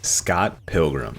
Scott Pilgrim.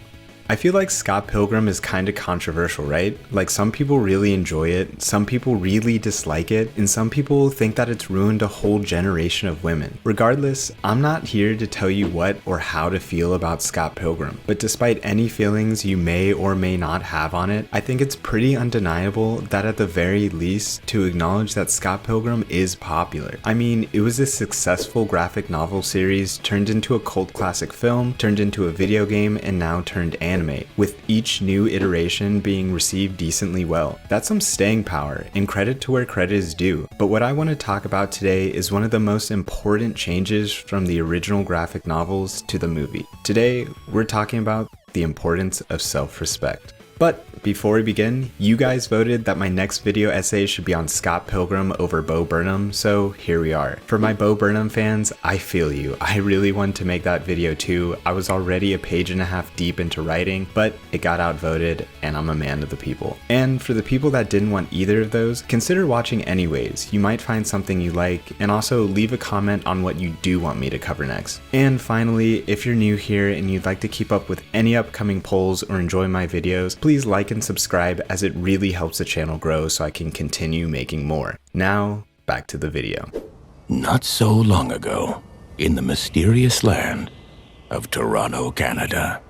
I feel like Scott Pilgrim is kinda controversial, right? Like some people really enjoy it, some people really dislike it, and some people think that it's ruined a whole generation of women. Regardless, I'm not here to tell you what or how to feel about Scott Pilgrim, but despite any feelings you may or may not have on it, I think it's pretty undeniable that at the very least to acknowledge that Scott Pilgrim is popular. I mean, it was a successful graphic novel series turned into a cult classic film, turned into a video game, and now turned anime, with each new iteration being received decently well. That's some staying power, and credit to where credit is due. But what I want to talk about today is one of the most important changes from the original graphic novels to the movie. Today, we're talking about the importance of self-respect. But before we begin, you guys voted that my next video essay should be on Scott Pilgrim over Bo Burnham, so here we are. For my Bo Burnham fans, I feel you. I really wanted to make that video too. I was already a page and a half deep into writing, but it got outvoted and I'm a man of the people. And for the people that didn't want either of those, consider watching anyways. You might find something you like, and also leave a comment on what you do want me to cover next. And finally, if you're new here and you'd like to keep up with any upcoming polls or enjoy my videos, please like and subscribe as it really helps the channel grow so I can continue making more. Now, back to the video. Not so long ago, in the mysterious land of Toronto, Canada,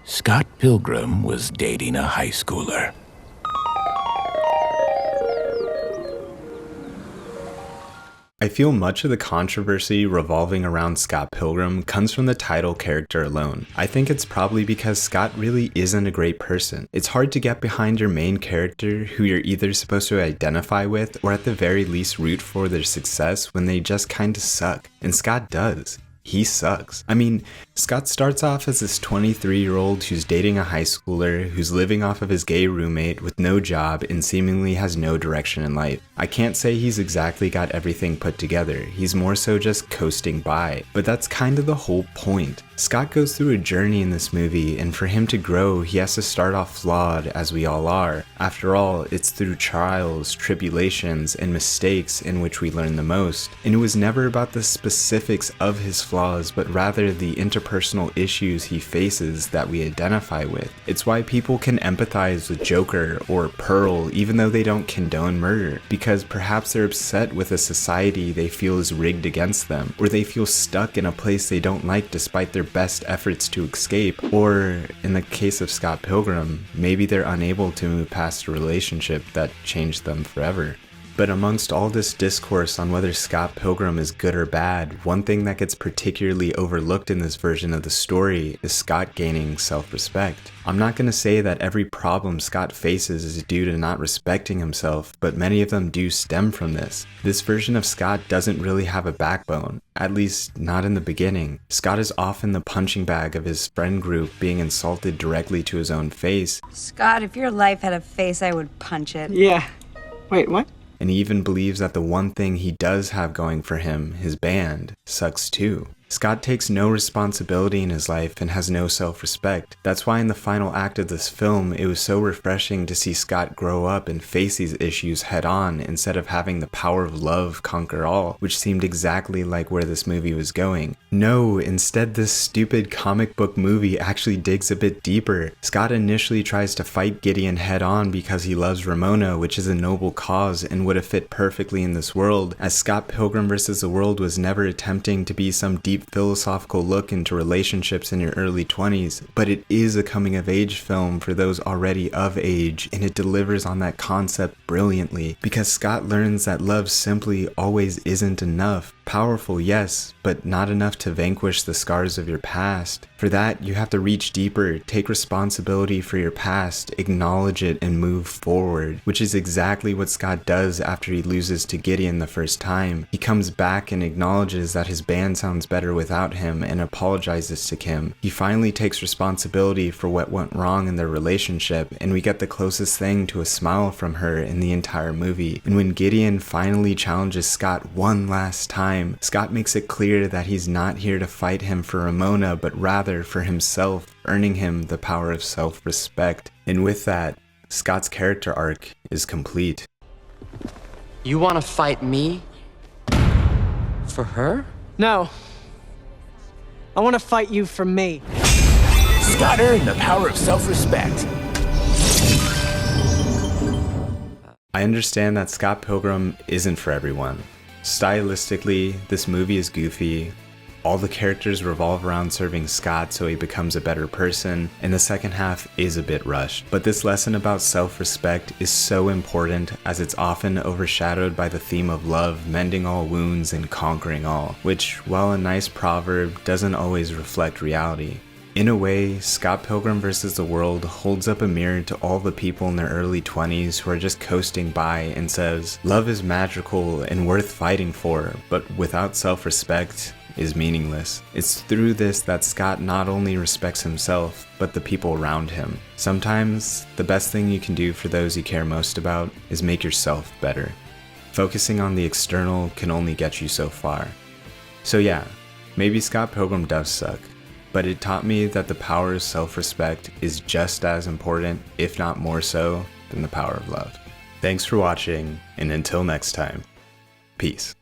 Scott Pilgrim was dating a high schooler. I feel much of the controversy revolving around Scott Pilgrim comes from the title character alone. I think it's probably because Scott really isn't a great person. It's hard to get behind your main character who you're either supposed to identify with or at the very least root for their success when they just kinda suck. And Scott does. He sucks. I mean, Scott starts off as this 23-year-old who's dating a high schooler, who's living off of his gay roommate with no job and seemingly has no direction in life. I can't say he's exactly got everything put together. He's more so just coasting by. But that's kind of the whole point. Scott goes through a journey in this movie, and for him to grow, he has to start off flawed, as we all are. After all, it's through trials, tribulations, and mistakes in which we learn the most. And it was never about the specifics of his flaws, but rather the interpersonal issues he faces that we identify with. It's why people can empathize with Joker or Pearl even though they don't condone murder, because perhaps they're upset with a society they feel is rigged against them, or they feel stuck in a place they don't like despite their best efforts to escape, or in the case of Scott Pilgrim, maybe they're unable to move past a relationship that changed them forever. But amongst all this discourse on whether Scott Pilgrim is good or bad, one thing that gets particularly overlooked in this version of the story is Scott gaining self-respect. I'm not going to say that every problem Scott faces is due to not respecting himself, but many of them do stem from this. This version of Scott doesn't really have a backbone, at least not in the beginning. Scott is often the punching bag of his friend group, being insulted directly to his own face. Scott, if your life had a face, I would punch it. Yeah. Wait, what? And he even believes that the one thing he does have going for him, his band, sucks too. Scott takes no responsibility in his life and has no self-respect. That's why in the final act of this film, it was so refreshing to see Scott grow up and face these issues head on instead of having the power of love conquer all, which seemed exactly like where this movie was going. No, instead this stupid comic book movie actually digs a bit deeper. Scott initially tries to fight Gideon head on because he loves Ramona, which is a noble cause and would have fit perfectly in this world, as Scott Pilgrim vs. the World was never attempting to be some deep philosophical look into relationships in your early 20s, but it is a coming-of-age film for those already of age, and it delivers on that concept brilliantly, because Scott learns that love simply always isn't enough. Powerful, yes, but not enough to vanquish the scars of your past. For that, you have to reach deeper, take responsibility for your past, acknowledge it, and move forward, which is exactly what Scott does after he loses to Gideon the first time. He comes back and acknowledges that his band sounds better without him and apologizes to Kim. He finally takes responsibility for what went wrong in their relationship, and we get the closest thing to a smile from her in the entire movie. And when Gideon finally challenges Scott one last time, Scott makes it clear that he's not here to fight him for Ramona, but rather for himself, earning him the power of self-respect. And with that, Scott's character arc is complete. You want to fight me? For her? No. I want to fight you for me. Scott earned the power of self-respect. I understand that Scott Pilgrim isn't for everyone. Stylistically, this movie is goofy. All the characters revolve around serving Scott so he becomes a better person, and the second half is a bit rushed. But this lesson about self-respect is so important, as it's often overshadowed by the theme of love, mending all wounds and conquering all, which, while a nice proverb, doesn't always reflect reality. In a way, Scott Pilgrim vs. the World holds up a mirror to all the people in their early 20s who are just coasting by and says, love is magical and worth fighting for, but without self-respect is meaningless. It's through this that Scott not only respects himself, but the people around him. Sometimes, the best thing you can do for those you care most about is make yourself better. Focusing on the external can only get you so far. So yeah, maybe Scott Pilgrim does suck, but it taught me that the power of self-respect is just as important, if not more so, than the power of love. Thanks for watching, and until next time, peace.